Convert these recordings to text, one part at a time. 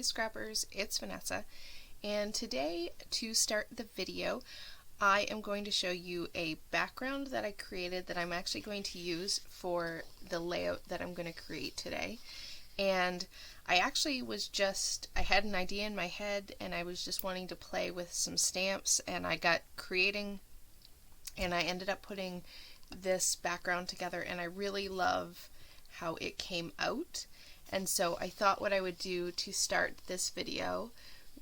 Scrappers, it's Vanessa, and today to start the video I am going to show you a background that I created that I'm actually going to use for the layout that I'm going to create today. And I actually I had an idea in my head and I was just wanting to play with some stamps, and I got creating and I ended up putting this background together, and I really love how it came out. And so I thought what I would do to start this video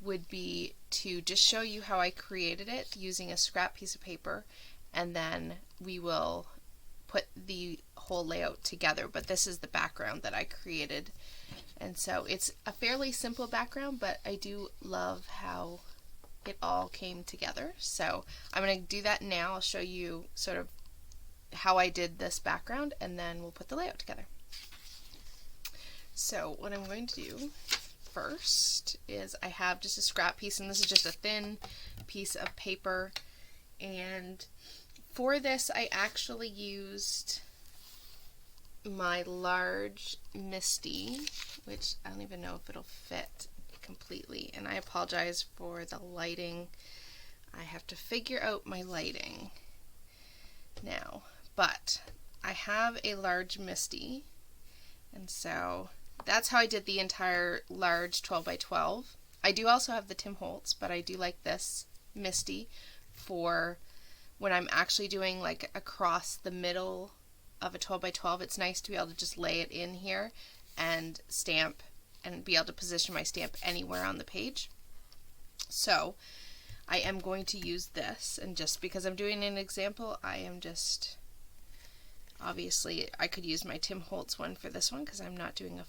would be to just show you how I created it using a scrap piece of paper, and then we will put the whole layout together. But this is the background that I created, and so it's a fairly simple background, but I do love how it all came together. So I'm going to do that now. I'll show you sort of how I did this background, and then we'll put the layout together. So what I'm going to do first is I have just a scrap piece, and this is just a thin piece of paper, and for this I actually used my large Misty, which I don't even know if it'll fit completely, and I apologize for the lighting. I have to figure out my lighting now, but I have a large Misty, and so that's how I did the entire large 12 by 12. I do also have the Tim Holtz, but I do like this Misty for when I'm actually doing like across the middle of a 12 by 12. It's nice to be able to just lay it in here and stamp and be able to position my stamp anywhere on the page. So I am going to use this, and just because I'm doing an example, I am just, obviously I could use my Tim Holtz one for this one because I'm not doing the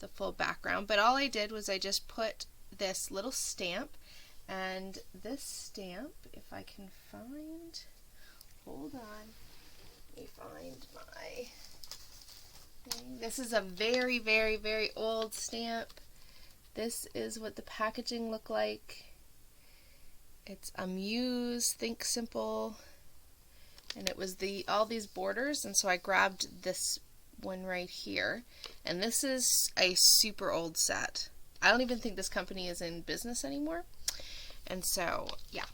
full background, but all I did was I just put this little stamp, and this stamp, if I can find, hold on, let me find my thing. This is a very, very, very old stamp. This is what the packaging looked like. It's Amuse, Think Simple, and it was all these borders, and so I grabbed this one right here, and this is a super old set. I don't even think this company is in business anymore, and so yeah,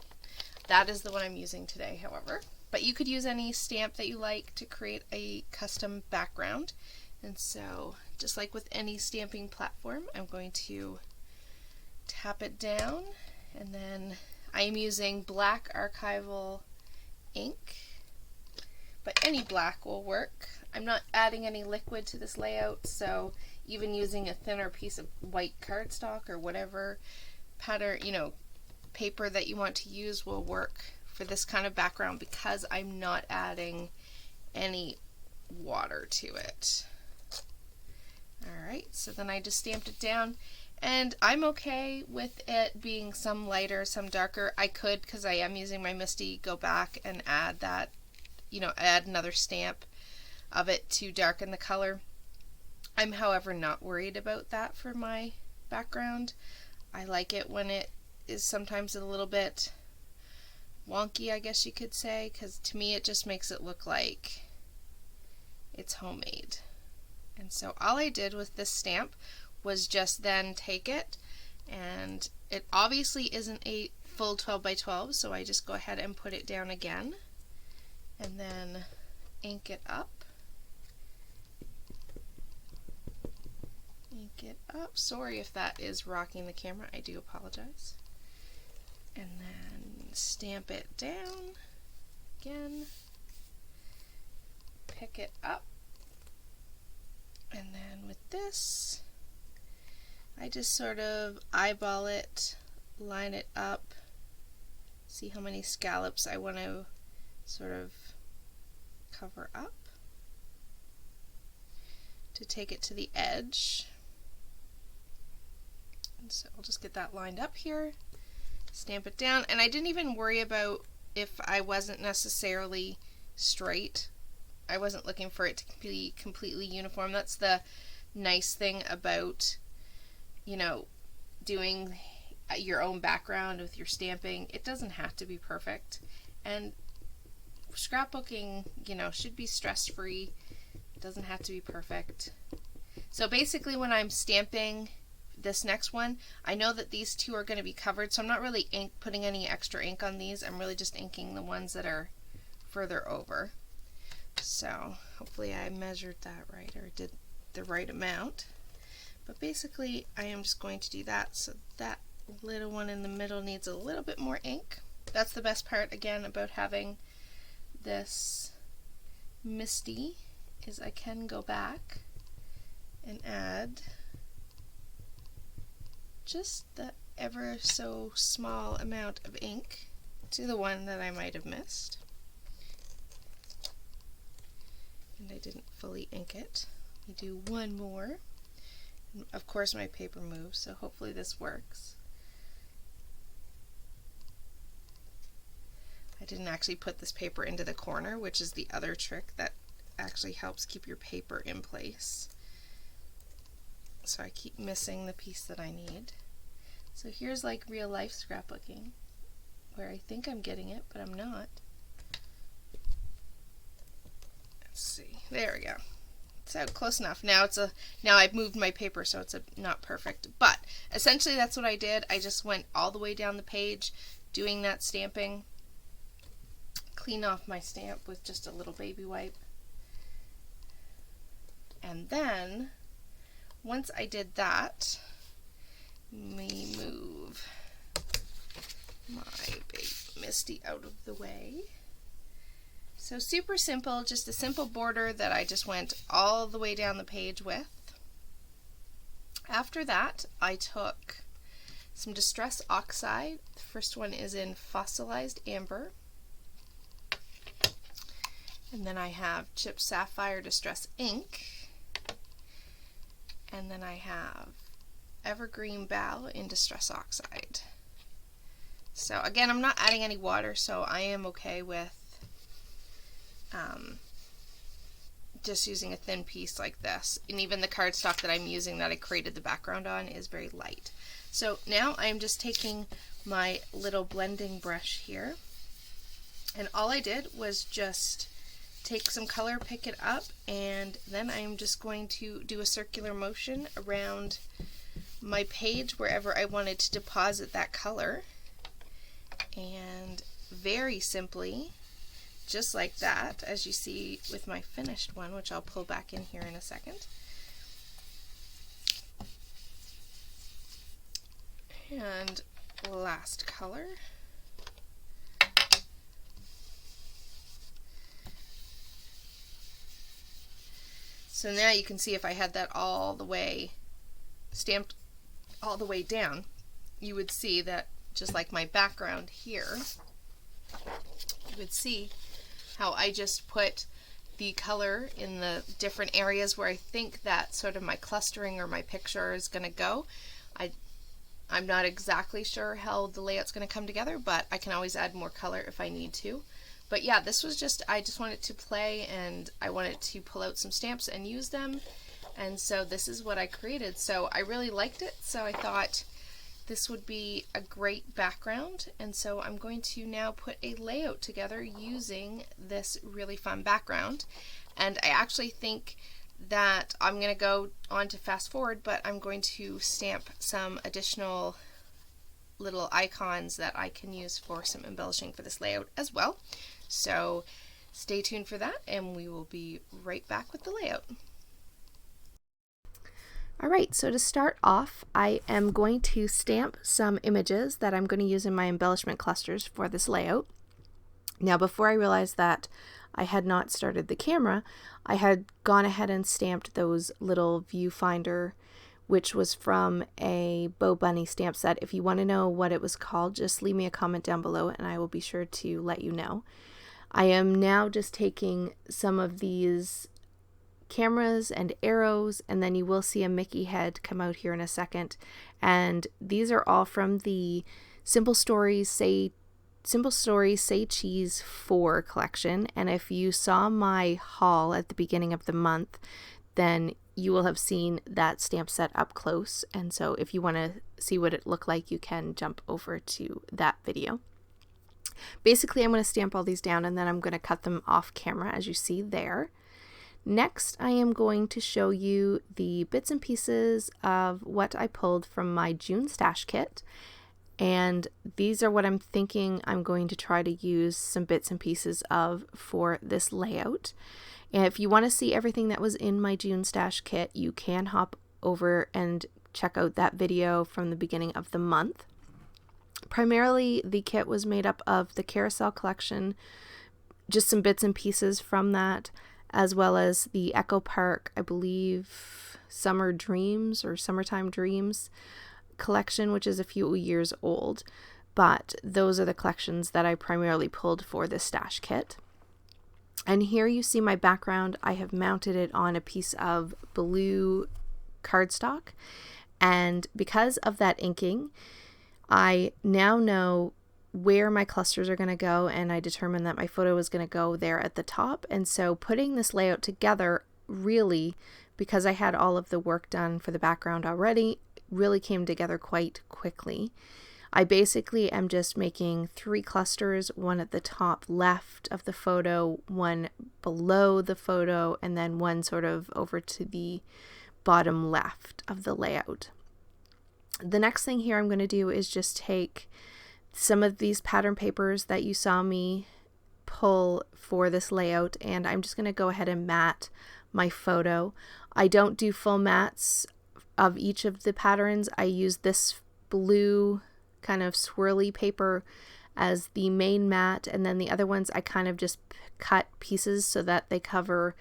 that is the one I'm using today, however. But you could use any stamp that you like to create a custom background, and so just like with any stamping platform, I'm going to tap it down, and then I am using black archival ink, but any black will work. I'm not adding any liquid to this layout, so even using a thinner piece of white cardstock or whatever pattern, paper that you want to use will work for this kind of background, because I'm not adding any water to it. Alright, so then I just stamped it down, and I'm okay with it being some lighter, some darker. I could, because I am using my Misty, go back and add that, add another stamp of it to darken the color. I'm, however, not worried about that for my background. I like it when it is sometimes a little bit wonky, I guess you could say, because to me it just makes it look like it's homemade. And so all I did with this stamp was just then take it, and it obviously isn't a full 12 by 12, so I just go ahead and put it down again, and then ink it up. Ink it up. Sorry if that is rocking the camera, I do apologize. And then stamp it down again, pick it up, and then with this, I just sort of eyeball it, line it up, see how many scallops I want to sort of cover up to take it to the edge. And so I'll just get that lined up here, stamp it down, and I didn't even worry about if I wasn't necessarily straight. I wasn't looking for it to be completely uniform. That's the nice thing about, doing your own background with your stamping. It doesn't have to be perfect, and scrapbooking, should be stress-free. It doesn't have to be perfect. So basically when I'm stamping this next one, I know that these two are going to be covered, so I'm not really putting any extra ink on these. I'm really just inking the ones that are further over. So hopefully I measured that right, or did the right amount. But basically I am just going to do that, so that little one in the middle needs a little bit more ink. That's the best part, again, about having this misty, is I can go back and add just the ever so small amount of ink to the one that I might have missed. And I didn't fully ink it. We do one more. And of course my paper moves, so hopefully this works. I didn't actually put this paper into the corner, which is the other trick that actually helps keep your paper in place. So I keep missing the piece that I need. So here's like real life scrapbooking, where I think I'm getting it, but I'm not. Let's see. There we go. So close enough. Now I've moved my paper, so it's not perfect. But essentially that's what I did. I just went all the way down the page doing that stamping. Clean off my stamp with just a little baby wipe. And then once I did that, let me move my big misty out of the way. So super simple, just a simple border that I just went all the way down the page with. After that, I took some Distress Oxide. The first one is in Fossilized Amber. And then I have Chipped Sapphire Distress Ink. And then I have Evergreen Bough in Distress Oxide. So again, I'm not adding any water, so I am okay with just using a thin piece like this. And even the cardstock that I'm using that I created the background on is very light. So now I'm just taking my little blending brush here, and all I did was just take some color, pick it up, and then I'm just going to do a circular motion around my page wherever I wanted to deposit that color. And very simply, just like that, as you see with my finished one, which I'll pull back in here in a second. And last color. So now you can see if I had that all the way stamped all the way down, you would see that just like my background here, you would see how I just put the color in the different areas where I think that sort of my clustering or my picture is going to go. I'm not exactly sure how the layout's going to come together, but I can always add more color if I need to. But yeah, this was just, I just wanted to play, and I wanted to pull out some stamps and use them. And so this is what I created. So I really liked it, so I thought this would be a great background. And so I'm going to now put a layout together using this really fun background. And I actually think that I'm going to go on to fast forward, but I'm going to stamp some additional little icons that I can use for some embellishing for this layout as well. So stay tuned for that, and we will be right back with the layout. Alright, so to start off, I am going to stamp some images that I'm going to use in my embellishment clusters for this layout. Now, before I realized that I had not started the camera, I had gone ahead and stamped those little viewfinder, which was from a Bo Bunny stamp set. If you want to know what it was called, just leave me a comment down below and I will be sure to let you know. I am now just taking some of these cameras and arrows, and then you will see a Mickey head come out here in a second. And these are all from the Simple Stories Say Cheese 4 collection. And if you saw my haul at the beginning of the month, then you will have seen that stamp set up close. And so if you want to see what it looked like, you can jump over to that video. Basically, I'm going to stamp all these down and then I'm going to cut them off camera, as you see there. Next, I am going to show you the bits and pieces of what I pulled from my June stash kit. And these are what I'm thinking I'm going to try to use some bits and pieces of for this layout. And if you want to see everything that was in my June stash kit, you can hop over and check out that video from the beginning of the month. Primarily, the kit was made up of the carousel collection, just some bits and pieces from that, as well as the Echo Park, I believe, Summer Dreams or Summertime Dreams collection, which is a few years old. But those are the collections that I primarily pulled for this stash kit. And here you see my background. I have mounted it on a piece of blue cardstock. And because of that inking, I now know where my clusters are going to go, and I determined that my photo was going to go there at the top. And so putting this layout together, really, because I had all of the work done for the background already, really came together quite quickly. I basically am just making 3 clusters, one at the top left of the photo, one below the photo, and then one sort of over to the bottom left of the layout. The next thing here I'm going to do is just take some of these pattern papers that you saw me pull for this layout, and I'm just going to go ahead and mat my photo. I don't do full mats of each of the patterns. I use this blue kind of swirly paper as the main mat, and then the other ones I kind of just cut pieces so that they cover,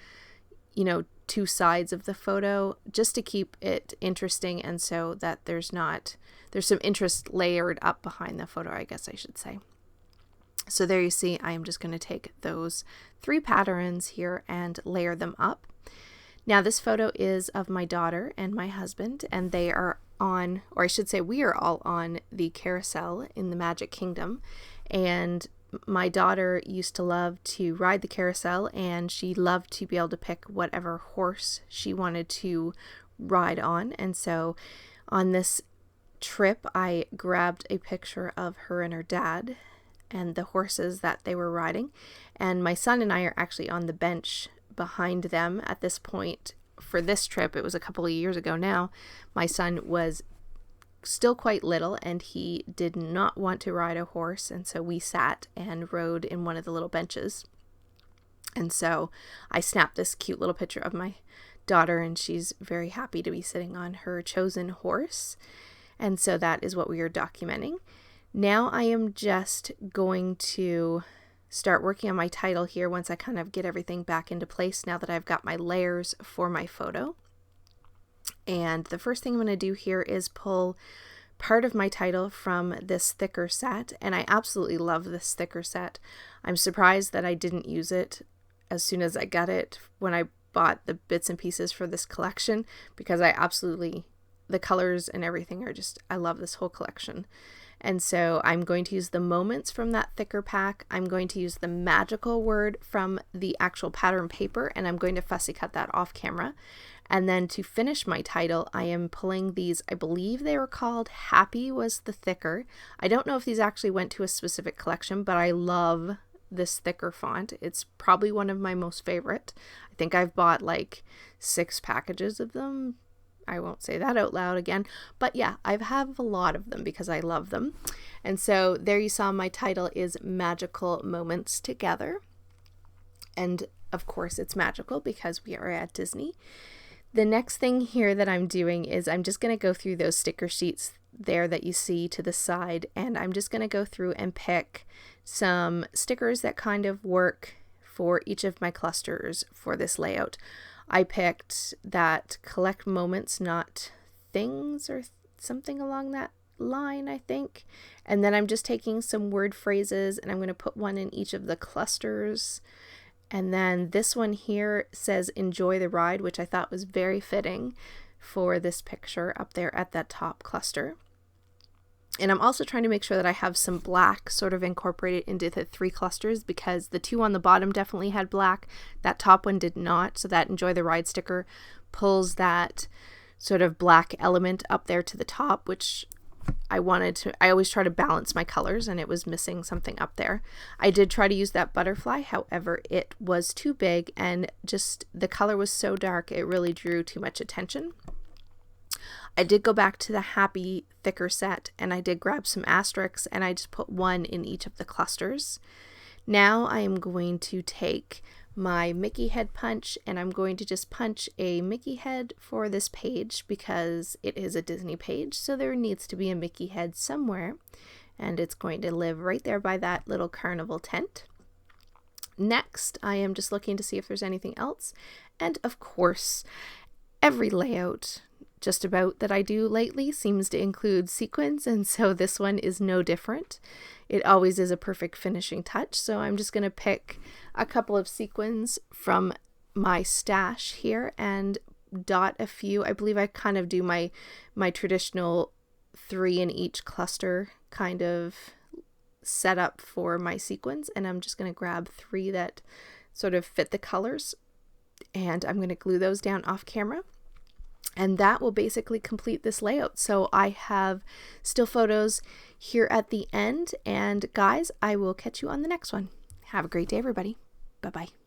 2 sides of the photo, just to keep it interesting, and so that there's some interest layered up behind the photo, I guess I should say. So there you see, I am just going to take those 3 patterns here and layer them up. Now this photo is of my daughter and my husband, and they are on, or I should say we are all on, the carousel in the Magic Kingdom. And my daughter used to love to ride the carousel, and she loved to be able to pick whatever horse she wanted to ride on. And so on this trip, I grabbed a picture of her and her dad and the horses that they were riding. And my son and I are actually on the bench behind them at this point. For this trip, it was a couple of years ago now, my son was still quite little and he did not want to ride a horse, and so we sat and rode in one of the little benches. And so I snapped this cute little picture of my daughter, and she's very happy to be sitting on her chosen horse. And so that is what we are documenting. Now I am just going to start working on my title here once I kind of get everything back into place now that I've got my layers for my photo. And the first thing I'm going to do here is pull part of my title from this thicker set, and I absolutely love this thicker set. I'm surprised that I didn't use it as soon as I got it when I bought the bits and pieces for this collection, because the colors and everything are just, I love this whole collection. And so I'm going to use the moments from that thicker pack. I'm going to use the magical word from the actual pattern paper, and I'm going to fussy cut that off camera. And then to finish my title, I am pulling these, I believe they were called Happy was the thicker. I don't know if these actually went to a specific collection, but I love this thicker font. It's probably one of my most favorite. I think I've bought like 6 packages of them. I won't say that out loud again, but yeah, I have a lot of them because I love them. And so there you saw my title is Magical Moments Together. And of course it's magical because we are at Disney. The next thing here that I'm doing is I'm just going to go through those sticker sheets there that you see to the side, and I'm just going to go through and pick some stickers that kind of work for each of my clusters for this layout. I picked that collect moments, not things, or something along that line, I think. And then I'm just taking some word phrases and I'm going to put one in each of the clusters. And then this one here says enjoy the ride, which I thought was very fitting for this picture up there at that top cluster. And I'm also trying to make sure that I have some black sort of incorporated into the 3 clusters, because the 2 on the bottom definitely had black. That top one did not. So that enjoy the ride sticker pulls that sort of black element up there to the top, which I always try to balance my colors, and it was missing something up there. I did try to use that butterfly, however, it was too big and just the color was so dark it really drew too much attention. I did go back to the Happy thicker set, and I did grab some asterisks, and I just put one in each of the clusters. Now I am going to take my Mickey head punch, and I'm going to just punch a Mickey head for this page because it is a Disney page, so there needs to be a Mickey head somewhere, and it's going to live right there by that little carnival tent. Next, I am just looking to see if there's anything else, and of course, every layout just about that I do lately seems to include sequins, and so this one is no different. It always is a perfect finishing touch, so I'm just going to pick a couple of sequins from my stash here and dot a few. I believe I kind of do my traditional 3 in each cluster kind of setup for my sequins, and I'm just going to grab 3 that sort of fit the colors, and I'm going to glue those down off camera. And that will basically complete this layout. So I have still photos here at the end. And guys, I will catch you on the next one. Have a great day, everybody. Bye-bye.